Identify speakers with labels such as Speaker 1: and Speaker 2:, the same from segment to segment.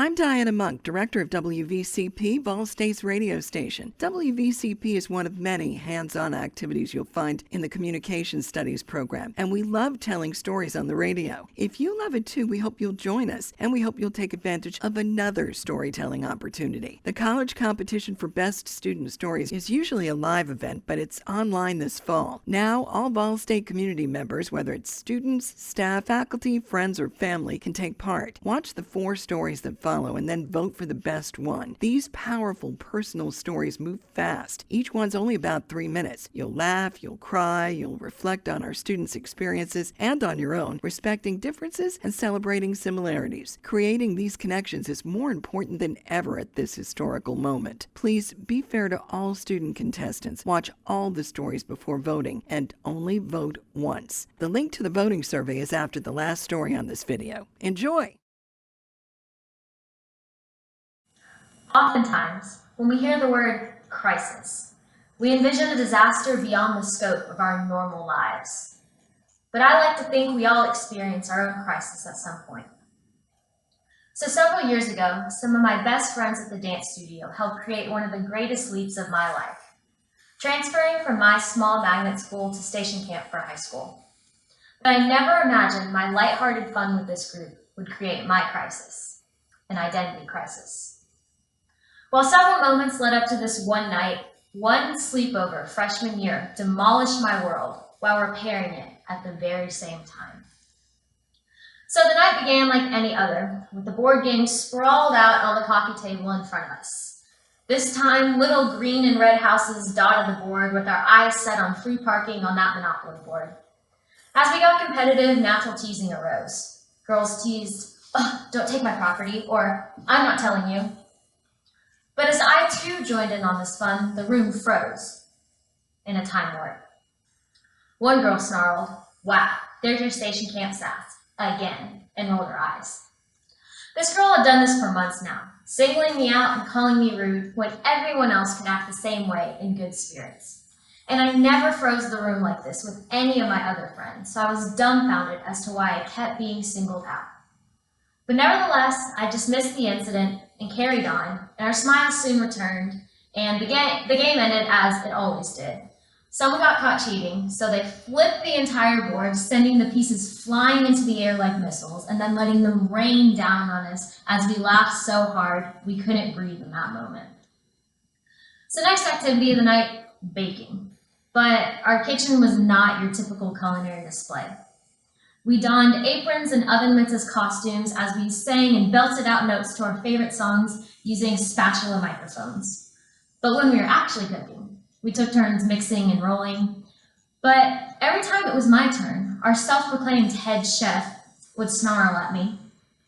Speaker 1: I'm Diana Monk, director of WVCP, Vol State's radio station. WVCP is one of many hands-on activities you'll find in the Communication Studies program, and we love telling stories on the radio. If you love it too, we hope you'll join us, and we hope you'll take advantage of another storytelling opportunity. The college competition for best student stories is usually a live event, but it's online this fall. Now, all Vol State community members, whether it's students, staff, faculty, friends, or family, can take part. Watch the 4 stories that follow and then vote for the best one. These powerful personal stories move fast. Each one's only about 3 minutes. You'll laugh, you'll cry, you'll reflect on our students' experiences and on your own, respecting differences and celebrating similarities. Creating these connections is more important than ever at this historical moment. Please be fair to all student contestants. Watch all the stories before voting and only vote once. The link to the voting survey is after the last story on this video. Enjoy!
Speaker 2: Oftentimes, when we hear the word crisis, we envision a disaster beyond the scope of our normal lives. But I like to think we all experience our own crisis at some point. So several years ago, some of my best friends at the dance studio helped create one of the greatest leaps of my life, transferring from my small magnet school to station camp for high school. But I never imagined my lighthearted fun with this group would create my crisis, an identity crisis. While several moments led up to this one night, one sleepover freshman year demolished my world while repairing it at the very same time. So the night began like any other, with the board game sprawled out on the coffee table in front of us. This time, little green and red houses dotted the board with our eyes set on free parking on that Monopoly board. As we got competitive, natural teasing arose. Girls teased, "Oh, don't take my property," or "I'm not telling you." But as I too joined in on this fun, the room froze in a time warp. One girl snarled, "Wow, there's your station camp sass again," and rolled her eyes. This girl had done this for months now, singling me out and calling me rude when everyone else could act the same way in good spirits. And I never froze the room like this with any of my other friends, so I was dumbfounded as to why I kept being singled out. But nevertheless, I dismissed the incident and carried on, and our smiles soon returned, and the game ended as it always did. Someone got caught cheating, so they flipped the entire board, sending the pieces flying into the air like missiles, and then letting them rain down on us as we laughed so hard we couldn't breathe in that moment. So next activity of the night, baking. But our kitchen was not your typical culinary display. We donned aprons and oven mitts as costumes as we sang and belted out notes to our favorite songs using spatula microphones. But when we were actually cooking, we took turns mixing and rolling. But every time it was my turn, our self-proclaimed head chef would snarl at me,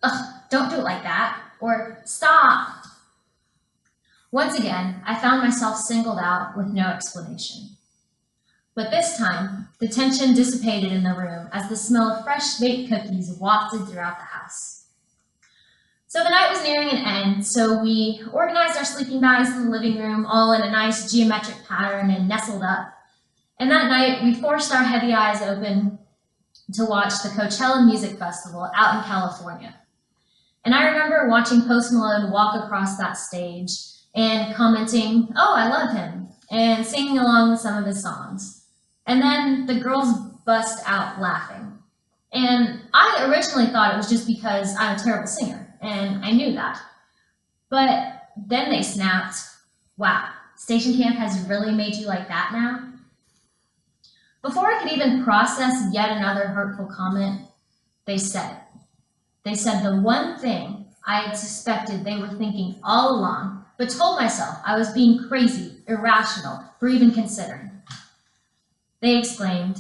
Speaker 2: "Ugh, don't do it like that," or "Stop." Once again, I found myself singled out with no explanation. But this time, the tension dissipated in the room as the smell of fresh baked cookies wafted throughout the house. So the night was nearing an end, so we organized our sleeping bags in the living room, all in a nice geometric pattern, and nestled up. And that night, we forced our heavy eyes open to watch the Coachella Music Festival out in California. And I remember watching Post Malone walk across that stage and commenting, "Oh, I love him," and singing along with some of his songs. And then the girls bust out laughing. And I originally thought it was just because I'm a terrible singer, and I knew that. But then they snapped, "Wow, station camp has really made you like that now?" Before I could even process yet another hurtful comment, they said the one thing I had suspected they were thinking all along, but told myself I was being crazy, irrational, for even considering. They exclaimed,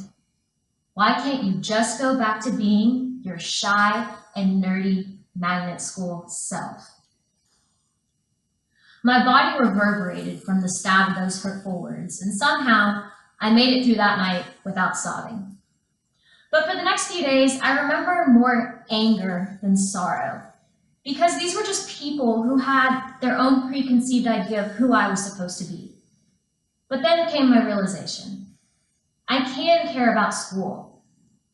Speaker 2: "Why can't you just go back to being your shy and nerdy magnet school self?" My body reverberated from the stab of those hurtful words, and somehow I made it through that night without sobbing. But for the next few days, I remember more anger than sorrow, because these were just people who had their own preconceived idea of who I was supposed to be. But then came my realization. I can care about school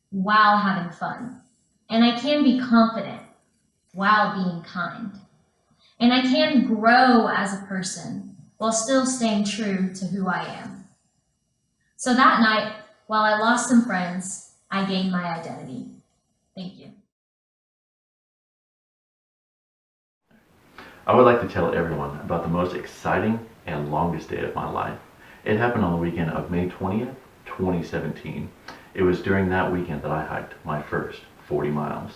Speaker 2: while having fun, and I can be confident while being kind. and I can grow as a person while still staying true to who I am. So that night, while I lost some friends, I gained my identity. Thank you.
Speaker 3: I would like to tell everyone about the most exciting and longest day of my life. It happened on the weekend of May 20th, 2017. It was during that weekend that I hiked my first 40 miles.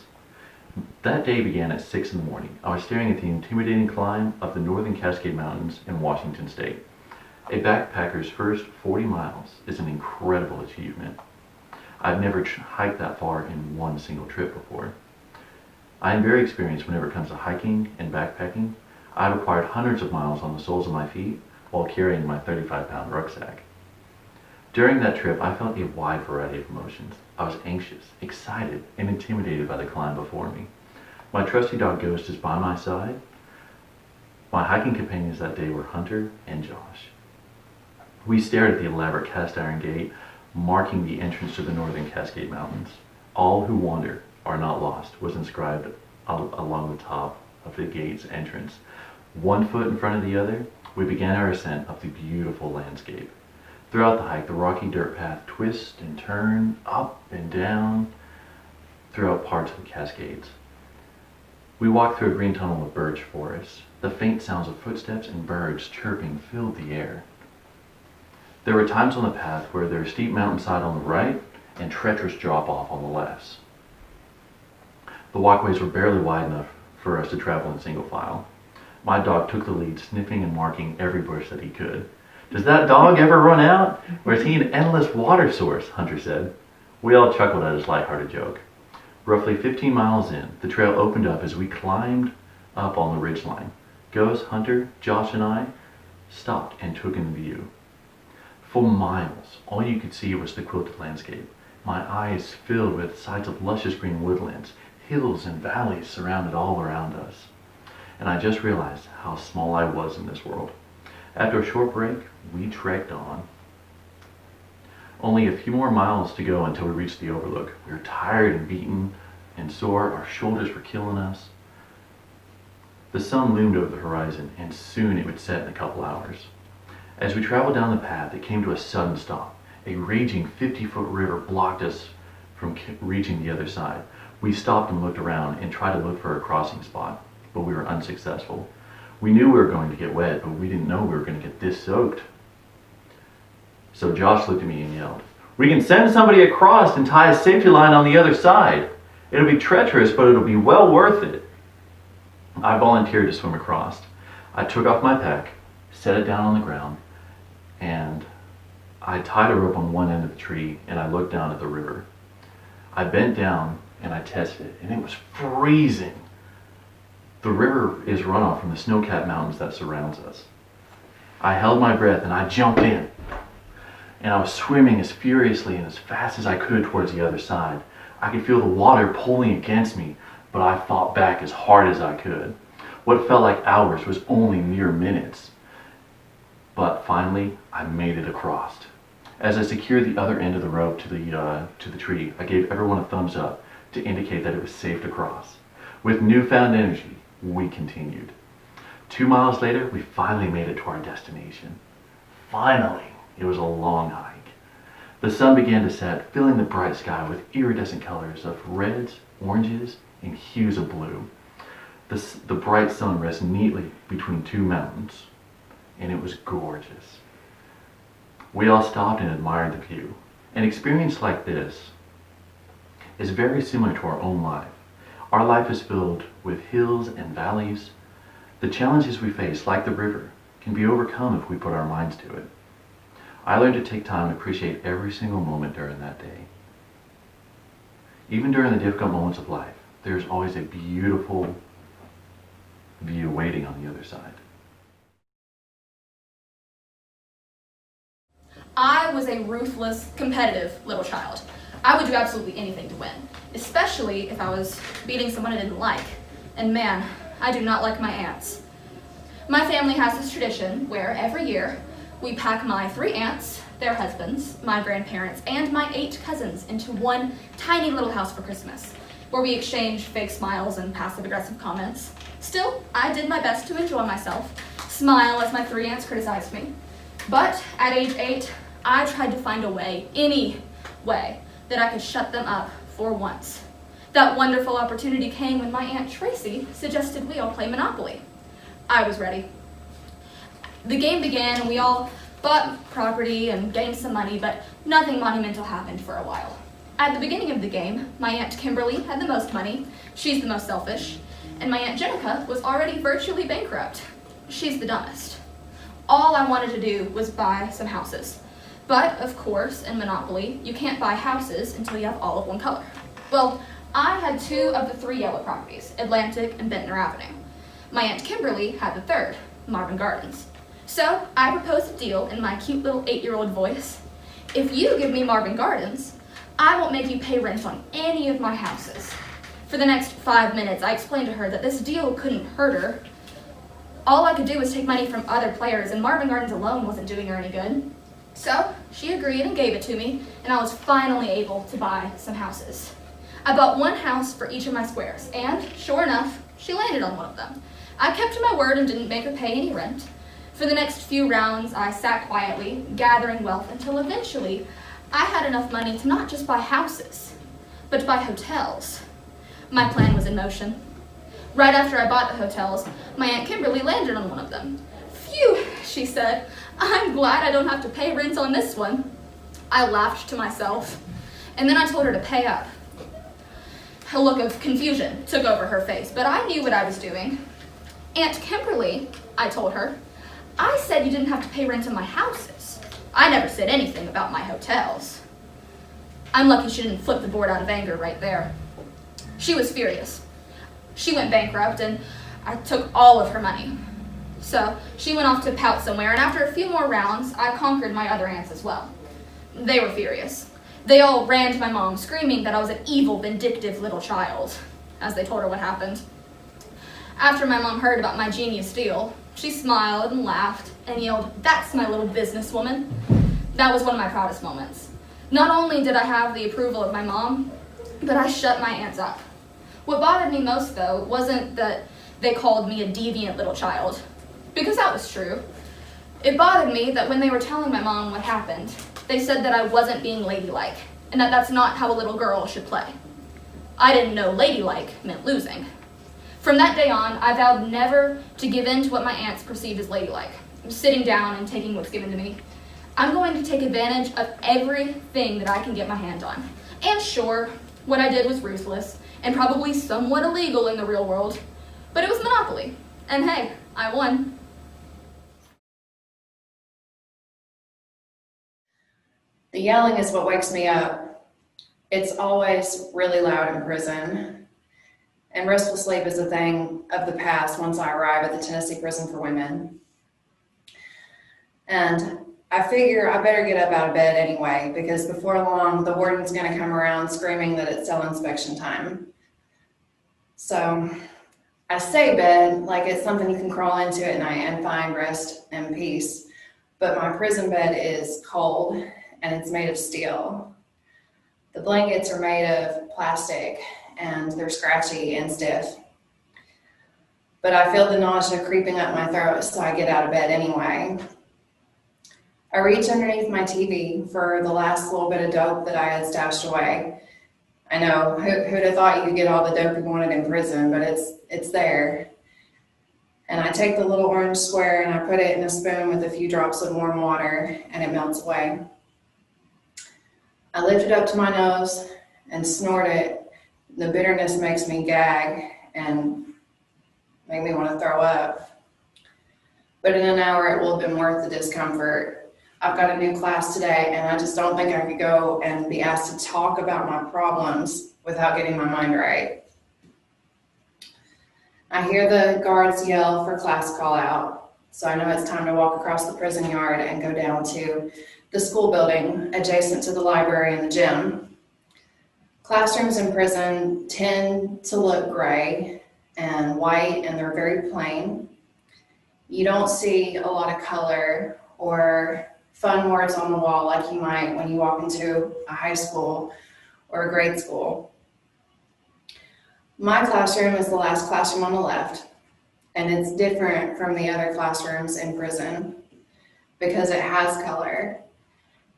Speaker 3: That day began at 6 in the morning. I was staring at the intimidating climb of the Northern Cascade Mountains in Washington State. A backpacker's first 40 miles is an incredible achievement. I've never hiked that far in one single trip before. I am very experienced whenever it comes to hiking and backpacking. I've acquired hundreds of miles on the soles of my feet while carrying my 35-pound rucksack. During that trip, I felt a wide variety of emotions. I was anxious, excited, and intimidated by the climb before me. My trusty dog Ghost is by my side. My hiking companions that day were Hunter and Josh. We stared at the elaborate cast iron gate marking the entrance to the Northern Cascade Mountains. All who wander are not lost was inscribed along the top of the gate's entrance. 1 foot in front of the other, we began our ascent up the beautiful landscape. Throughout the hike, the rocky dirt path twists and turns up and down throughout parts of the Cascades. We walked through a green tunnel of birch forests. The faint sounds of footsteps and birds chirping filled the air. There were times on the path where there was steep mountainside on the right and treacherous drop-off on the left. The walkways were barely wide enough for us to travel in single file. My dog took the lead, sniffing and marking every bush that he could. "Does that dog ever run out? Or is he an endless water source?" Hunter said. We all chuckled at his lighthearted joke. Roughly 15 miles in, the trail opened up as we climbed up on the ridgeline. Ghost, Hunter, Josh, and I stopped and took in the view. For miles, all you could see was the quilted landscape. My eyes filled with sights of luscious green woodlands, hills and valleys surrounded all around us. And I just realized how small I was in this world. After a short break, we trekked on. Only a few more miles to go until we reached the overlook. We were tired and beaten and sore. Our shoulders were killing us. The sun loomed over the horizon, and soon it would set in a couple hours. As we traveled down the path, it came to a sudden stop. A raging 50-foot river blocked us from reaching the other side. We stopped and looked around and tried to look for a crossing spot, but we were unsuccessful. We knew we were going to get wet, but we didn't know we were going to get this soaked. So Josh looked at me and yelled, "We can send somebody across and tie a safety line on the other side. It'll be treacherous, but it'll be well worth it." I volunteered to swim across. I took off my pack, set it down on the ground, and I tied a rope on one end of the tree, and I looked down at the river. I bent down and I tested it, and it was freezing. The river is runoff from the snow-capped mountains that surrounds us. I held my breath and I jumped in, and I was swimming as furiously and as fast as I could towards the other side. I could feel the water pulling against me, but I fought back as hard as I could. What felt like hours was only mere minutes. But finally, I made it across. As I secured the other end of the rope to the tree, I gave everyone a thumbs up to indicate that it was safe to cross. With newfound energy, we continued. 2 miles later, we finally made it to our destination. Finally, it was a long hike. The sun began to set, filling the bright sky with iridescent colors of reds, oranges, and hues of blue. The bright sun rests neatly between two mountains, and it was gorgeous. We all stopped and admired the view. An experience like this is very similar to our own life. Our life is filled with hills and valleys. The challenges we face, like the river, can be overcome if we put our minds to it. I learned to take time to appreciate every single moment during that day. Even during the difficult moments of life, there's always a beautiful view waiting on the other side.
Speaker 4: I was a ruthless, competitive little child. I would do absolutely anything to win, especially if I was beating someone I didn't like. And man, I do not like my aunts. My family has this tradition where every year we pack my 3 aunts, their husbands, my grandparents, and my 8 cousins into one tiny little house for Christmas, where we exchange fake smiles and passive-aggressive comments. Still, I did my best to enjoy myself, smile as my 3 aunts criticized me. But at age 8, I tried to find a way, any way, that I could shut them up for once. That wonderful opportunity came when my Aunt Tracy suggested we all play Monopoly. I was ready. The game began and we all bought property and gained some money, but nothing monumental happened for a while. At the beginning of the game, my Aunt Kimberly had the most money, she's the most selfish, and my Aunt Jenica was already virtually bankrupt. She's the dumbest. All I wanted to do was buy some houses. But, of course, in Monopoly, you can't buy houses until you have all of one color. Well, I had 2 of the 3 yellow properties, Atlantic and Bentner Avenue. My Aunt Kimberly had the 3rd, Marvin Gardens. So I proposed a deal in my cute little 8-year-old voice. If you give me Marvin Gardens, I won't make you pay rent on any of my houses. For the next 5 minutes, I explained to her that this deal couldn't hurt her. All I could do was take money from other players, and Marvin Gardens alone wasn't doing her any good. So she agreed and gave it to me, and I was finally able to buy some houses. I bought 1 house for each of my squares, and sure enough, she landed on one of them. I kept to my word and didn't make her pay any rent. For the next few rounds, I sat quietly, gathering wealth, until eventually I had enough money to not just buy houses, but to buy hotels. My plan was in motion. Right after I bought the hotels, my Aunt Kimberly landed on one of them. "Phew," she said, "I'm glad I don't have to pay rent on this one." I laughed to myself, and then I told her to pay up. A look of confusion took over her face, but I knew what I was doing. "Aunt Kimberly," I told her, "I said you didn't have to pay rent on my houses. I never said anything about my hotels." I'm lucky she didn't flip the board out of anger right there. She was furious. She went bankrupt and I took all of her money. So she went off to pout somewhere, and after a few more rounds, I conquered my other aunts as well. They were furious. They all ran to my mom, screaming that I was an evil, vindictive little child, as they told her what happened. After my mom heard about my genius deal, she smiled and laughed and yelled, "That's my little businesswoman." That was one of my proudest moments. Not only did I have the approval of my mom, but I shut my aunts up. What bothered me most, though, wasn't that they called me a deviant little child, because that was true. It bothered me that when they were telling my mom what happened, they said that I wasn't being ladylike, and that that's not how a little girl should play. I didn't know ladylike meant losing. From that day on, I vowed never to give in to what my aunts perceived as ladylike, sitting down and taking what's given to me. I'm going to take advantage of everything that I can get my hand on. And sure, what I did was ruthless, and probably somewhat illegal in the real world, but it was Monopoly, and hey, I won.
Speaker 5: The yelling is what wakes me up. It's always really loud in prison. And restful sleep is a thing of the past once I arrive at the Tennessee Prison for Women. And I figure I better get up out of bed anyway, because before long, the warden's gonna come around screaming that it's cell inspection time. So I say bed like it's something you can crawl into at night and find rest and peace. But my prison bed is cold and it's made of steel. The blankets are made of plastic and they're scratchy and stiff. But I feel the nausea creeping up my throat, so I get out of bed anyway. I reach underneath my TV for the last little bit of dope that I had stashed away. I know, who'd have thought you could get all the dope you wanted in prison, but it's there. And I take the little orange square and I put it in a spoon with a few drops of warm water, and it melts away. I lift it up to my nose and snort it. The bitterness makes me gag and make me want to throw up. But in an hour, it will have been worth the discomfort. I've got a new class today, and I just don't think I could go and be asked to talk about my problems without getting my mind right. I hear the guards yell for class call out, so I know it's time to walk across the prison yard and go down to the school building adjacent to the library and the gym. Classrooms in prison tend to look gray and white, and they're very plain. You don't see a lot of color or fun words on the wall like you might when you walk into a high school or a grade school. My classroom is the last classroom on the left. And it's different from the other classrooms in prison because it has color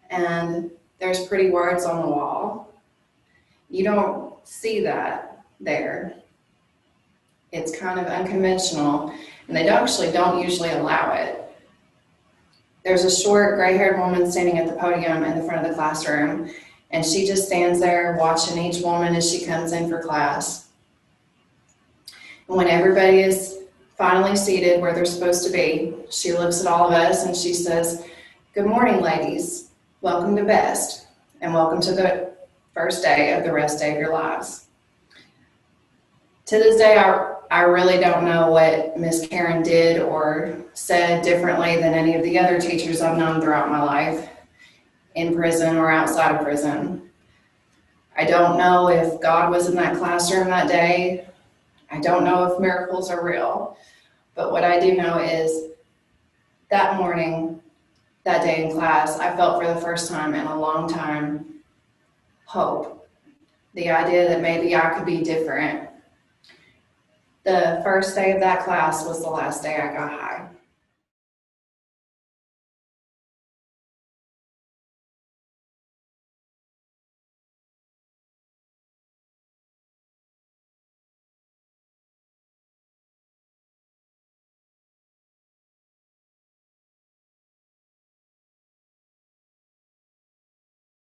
Speaker 5: and there's pretty words on the wall. You don't see that there. It's kind of unconventional, and they actually don't usually allow it. There's a short gray-haired woman standing at the podium in the front of the classroom, and she just stands there watching each woman as she comes in for class. And when everybody is finally seated where they're supposed to be, she looks at all of us and she says, "Good morning, ladies. Welcome to BEST, and welcome to the first day of the rest day of your lives." To this day, I really don't know what Miss Karen did or said differently than any of the other teachers I've known throughout my life, in prison or outside of prison. I don't know if God was in that classroom that day. I don't know if miracles are real. But what I do know is that morning, that day in class, I felt for the first time in a long time hope. The idea that maybe I could be different. The first day of that class was the last day I got high.